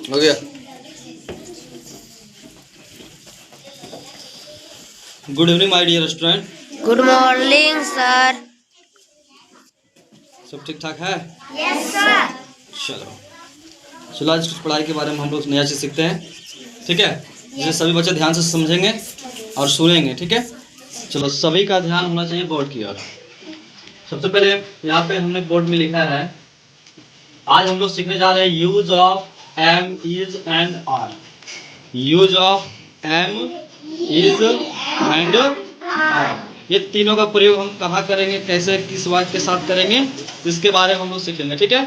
हो गया। Good evening my dear student. Good morning sir. सब ठीक ठाक है? Yes sir. चलो आज कुछ पढ़ाई के बारे में हम लोग नया चीज़ सीखते हैं, ठीक है? जिसे सभी बच्चे ध्यान से समझेंगे और सुनेंगे, ठीक है? चलो सभी का ध्यान होना चाहिए बोर्ड की ओर। सबसे पहले यहाँ पे हमने बोर्ड में लिखा है, आज हम लोग सीखने जा रहे हैं use of M, is and R. Use of M, is and R, ये तीनों का प्रयोग हम कहाँ करेंगे, कैसे, किस वाक्य के साथ करेंगे, इसके बारे में हम लोग सीखेंगे, ठीक है?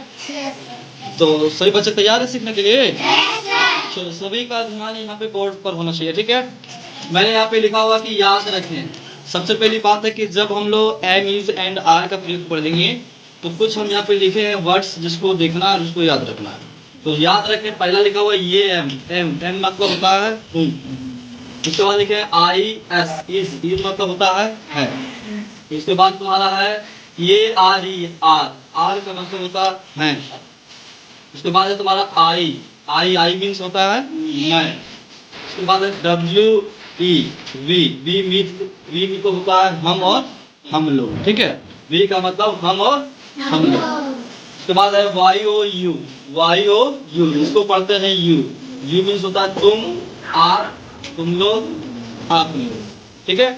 तो सभी बच्चे तैयार है सीखने के लिए? तो सभी का ध्यान यहाँ पे बोर्ड पर होना चाहिए, ठीक है? मैंने यहाँ पे लिखा हुआ कि याद रखें। सबसे पहली बात है कि जब हम लोग एम, इज एंड आर का प्रयोग पढ़ेंगे तो कुछ हम यहाँ पे लिखे हैं वर्ड्स, जिसको देखना और उसको याद रखना है। तो याद रखें, पहला लिखा हुआ ये एम, एम एम मतलब होता है उसके बाद लिखे आई एस, इज मतलब होता है। इसके बाद तुम्हारा है ये आर, ई आर, आर का मतलब होता है। उसके बाद है तुम्हारा आई, आई मीन्स होता है मैं। उसके बाद है डब्ल्यू ई, वी तो होता है हम और हम लोग, ठीक है? वी का मतलब हम और हम लोग। उसके बाद है वाई ओ यू, इसको पढ़ते हैं यू मीन्स होता है तुम, आर तुम लोग, आप लोग, ठीक है?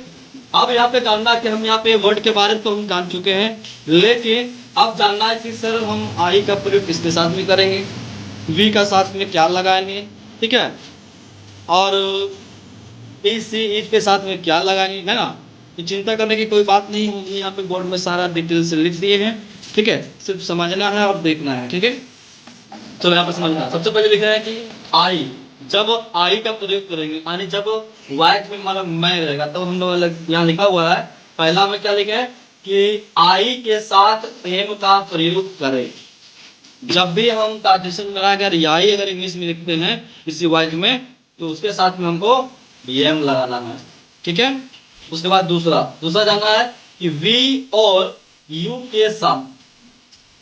अब यहाँ पे जानना कि हम यहाँ पे वर्ड के बारे में तो हम जान चुके हैं, लेकिन अब जानना है कि सर हम आई का प्रयोग किसके साथ में करेंगे, वी का साथ में क्या लगाएंगे, ठीक है? और इज के साथ में क्या लगाएंगे, है ना? ये चिंता करने की कोई बात नहीं होगी, यहाँ पे बोर्ड में सारा डिटेल से लिख दिए हैं, ठीक है? सिर्फ समझना है और देखना है, ठीक है? चलो यहाँ पे समझना। सबसे पहले लिखा है कि आई, जब आई का प्रयोग करेंगे यानी जब वाइट में मतलब मैं रहेगा तो हम लोग यहाँ लिखा हुआ है, पहला में क्या लिखा है कि आई के साथ एम का प्रयोग करें। जब भी हम ट्रांजिशन लगाकर आई अगर इंग्लिश में लिखते हैं किसी वाक्य में तो उसके साथ में हमको एम लगाना है, ठीक है? उसके बाद दूसरा जानना है कि वी और यू के साथ,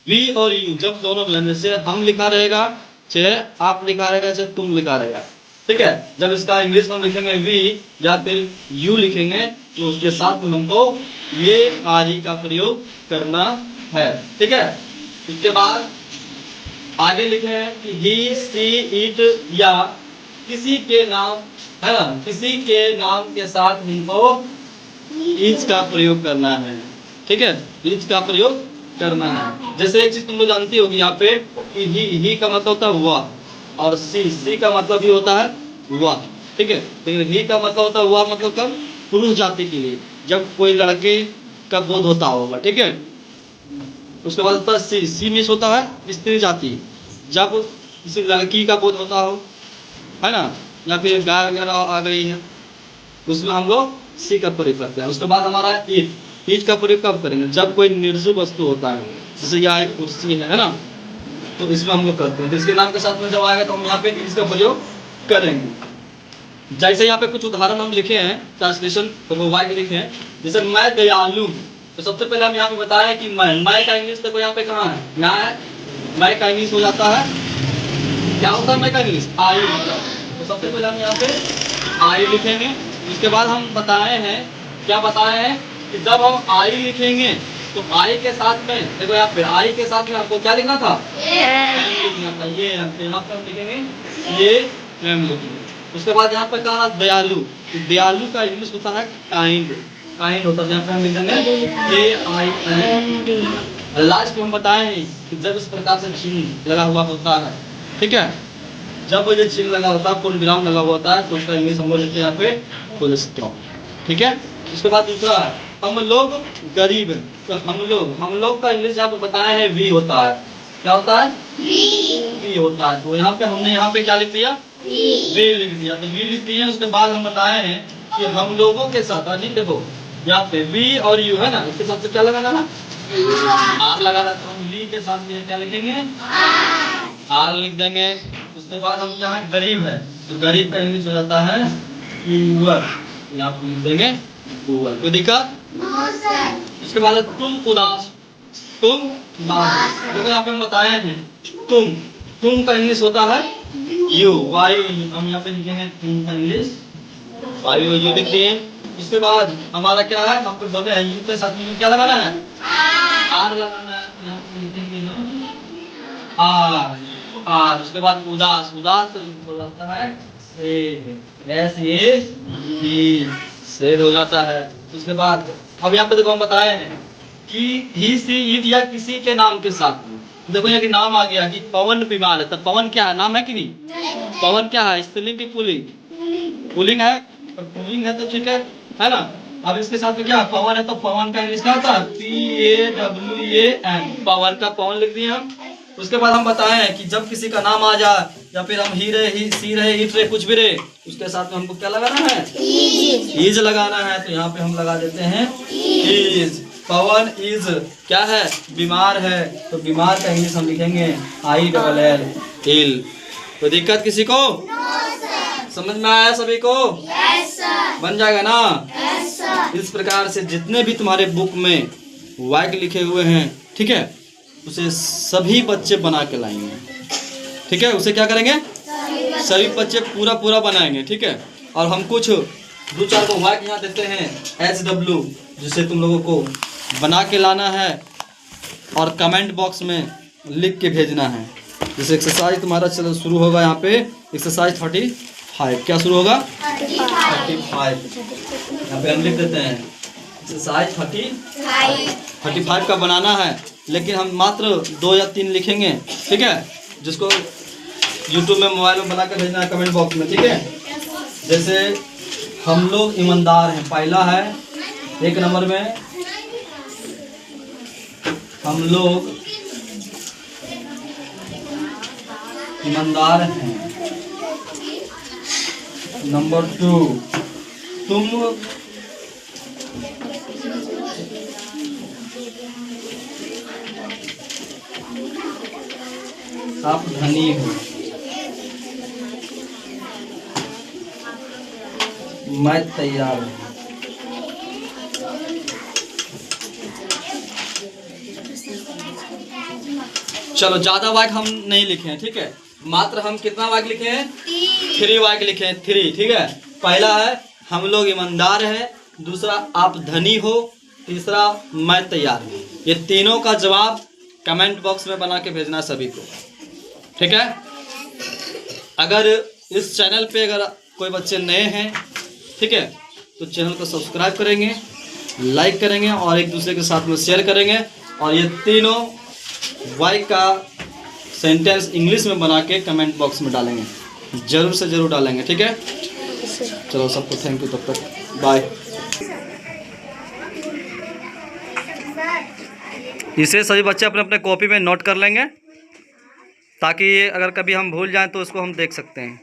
वी और यू जब दोनों मिलने से हम लिखा रहेगा चाहे आप लिखा रहेगा चाहे तुम लिखा रहेगा, ठीक है? जब इसका इंग्लिश में लिखेंगे वी या फिर यू लिखेंगे तो उसके साथ में हमको ये आर का प्रयोग करना है, ठीक है? इसके बाद आगे लिखे हैं कि ही, सी, इट या किसी के नाम, है ना? किसी के नाम के साथ हमको इज का प्रयोग करना है, ठीक है? इज का प्रयोग करना है। जैसे एक चीज तुम लोग जानती होगी यहाँ पे कि ही का मतलब होता है हुआ और सी का मतलब भी होता है हुआ, ठीक है? लेकिन ही का मतलब होता है हुआ मतलब कब, पुरुष जाति के लिए जब कोई लड़के का बोध होता होगा, ठीक है? उसके बाद होता है सी मिस होता है स्त्री जाति, जब किसी लड़की का बोध होता हो, है ना? या फिर गाय वगैरह आ गई है उसमें हम लोग सी का प्रयोग करते हैं। उसके बाद हमारा ईज का प्रयोग कब करेंगे, जब कोई निर्जीव वस्तु होता है, जैसे यहाँ एक कुर्सी है ना, तो इसमें हम लोग करते हैं। तो इसके नाम के साथ में जब आएगा तो हम यहाँ पे ईज का प्रयोग करेंगे। जैसे यहाँ पे कुछ उदाहरण हम लिखे हैं ट्रांसलेशन, तो वो वाक्य लिखे हैं, जैसे मैं दयालु, तो सबसे पहले हम यहाँ पे बताया कि मैं का इंग्लिश देखो यहाँ पे कहाँ है, यहाँ है। मैं का इंग्लिश हो जाता है, क्या होता है मैं का इंग्लिश, आई। तो सबसे पहले हम यहाँ पे आई लिखेंगे। इसके बाद हम बताए हैं, क्या बताए हैं कि जब हम आई लिखेंगे तो आई के साथ में देखो यहाँ पे आई के साथ में हमको क्या लिखना था, एम लिखना था। ये यहाँ पे हम लिखेंगे ये एम लिखेंगे। उसके बाद यहाँ पे कहा दयालु, दयालु का इंग्लिश होता है काइंड, काइंड होता है, यहाँ पे हम लिखेंगे AIND। लास्ट में हम बताए हैं कि जब इस प्रकार से चिन्ह लगा हुआ होता है, ठीक है? जब ये चिन्ह लगा होता है, पूर्ण विराम लगा हुआ होता है, तो उसका इंग्लिश हम लोग लिखते हैं यहाँ पे फुल स्टॉप, ठीक है? उसके बाद दूसरा है हम लोग गरीब हैं, तो हम लोग का इंग्लिश यहाँ पे बताया है वी होता है। क्या होता है, वी होता है। तो यहाँ पे हमने यहाँ पे क्या लिख दिया, वी लिख दिया। तो वी लिख दिया। उसके बाद हम बताए हैं कि हम लोगों के साथ देखो यहाँ पे वी और यू है ना, इसके साथ से क्या लगाना ना, आर लगाना। तो हम वी के साथ में क्या लिखेंगे, आर लिख देंगे। उसके बाद हम क्या है, गरीब है, तो गरीब का इंग्लिश हो जाता है पुअर, यहाँ पे लिख देंगे पुअर। कोई दिक्कत? उसके बाद तुम उदास, तुम उदास, देखो यहाँ पे हम बताए हैं तुम का इंग्लिश होता है यू वाई हम यहाँ पे लिखेंगे इंग्लिश वाई यू लिख दिए। इसके बाद हमारा क्या है, हमको बोले हैं यू के साथ में क्या लगाना है, आर लगाना है। यहाँ पे लिखेंगे आर आर। उसके बाद उदास उदास बोलता है शेर हो जाता है। उसके बाद अब यहाँ पे देखो हम बताए हैं कि ही सी इट या किसी के नाम के साथ में। देखो यहाँ कि नाम आ गया कि पवन बीमार है, तो पवन क्या है, नाम है कि नहीं? पवन क्या है, स्त्रीलिंग की पुल्लिंग? पुल्लिंग है, और पुल्लिंग है तो ठीक है ना। अब इसके साथ में क्या पवन है, तो पवन का इंग्लिश क्या होता है, PAWAN। पवन का पवन लिख दिए हम। उसके बाद हम बताए हैं कि जब किसी का नाम आ जाए या फिर हम ही रहे, ही सी रहे, इट रहे, कुछ भी रहे, उसके साथ में हमको क्या लगाना है, इज लगाना है। तो यहाँ पे हम लगा देते हैं इज। पवन इज क्या है, बीमार है, तो बीमार का इंग्लिश हम लिखेंगे ILL इल। तो दिक्कत किसी को? समझ में आया सभी को? बन जाएगा ना? इस प्रकार से जितने भी तुम्हारे बुक में वाक्य लिखे हुए हैं, ठीक है, उसे सभी बच्चे बना के लाएंगे। ठीक है, उसे क्या करेंगे, सभी बच्चे पूरा पूरा बनाएंगे। ठीक है, और हम कुछ 2-4 को वाक्य यहाँ देते हैं SW, जिसे तुम लोगों को बना के लाना है और कमेंट बॉक्स में लिख के भेजना है। जैसे एक्सरसाइज तुम्हारा चलो शुरू होगा यहाँ पे, एक्सरसाइज 35। क्या शुरू होगा? 35। यहाँ पे हम लिख देते हैं एक्सरसाइज 35 का बनाना है, लेकिन हम मात्र 2 या 3 लिखेंगे। ठीक है, जिसको YouTube में मोबाइल में बना कर भेजना है कमेंट बॉक्स में। ठीक है, जैसे हम लोग ईमानदार हैं, पहला है 1 नंबर में हम लोग ईमानदार हैं। नंबर 2 तुम आप धनी हो। मैं तैयार हूँ। चलो ज्यादा वाक्य हम नहीं लिखे हैं। ठीक है, मात्र हम कितना वाक्य लिखे हैं? 3 वाक्य लिखे हैं। 3। ठीक है, पहला है हम लोग ईमानदार हैं, दूसरा आप धनी हो, तीसरा मैं तैयार हूँ। ये तीनों का जवाब कमेंट बॉक्स में बना के भेजना सभी को। ठीक है, अगर इस चैनल पे अगर कोई बच्चे नए हैं, ठीक है, तो चैनल को सब्सक्राइब करेंगे, लाइक करेंगे और एक दूसरे के साथ में शेयर करेंगे। और ये तीनों वाक्य का सेंटेंस इंग्लिश में बना के कमेंट बॉक्स में डालेंगे, जरूर से जरूर डालेंगे। ठीक है, चलो सबको थैंक यू, तब तक बाय। इसे सभी बच्चे अपने अपने कॉपी में नोट कर लेंगे, ताकि अगर कभी हम भूल जाएं तो उसको हम देख सकते हैं।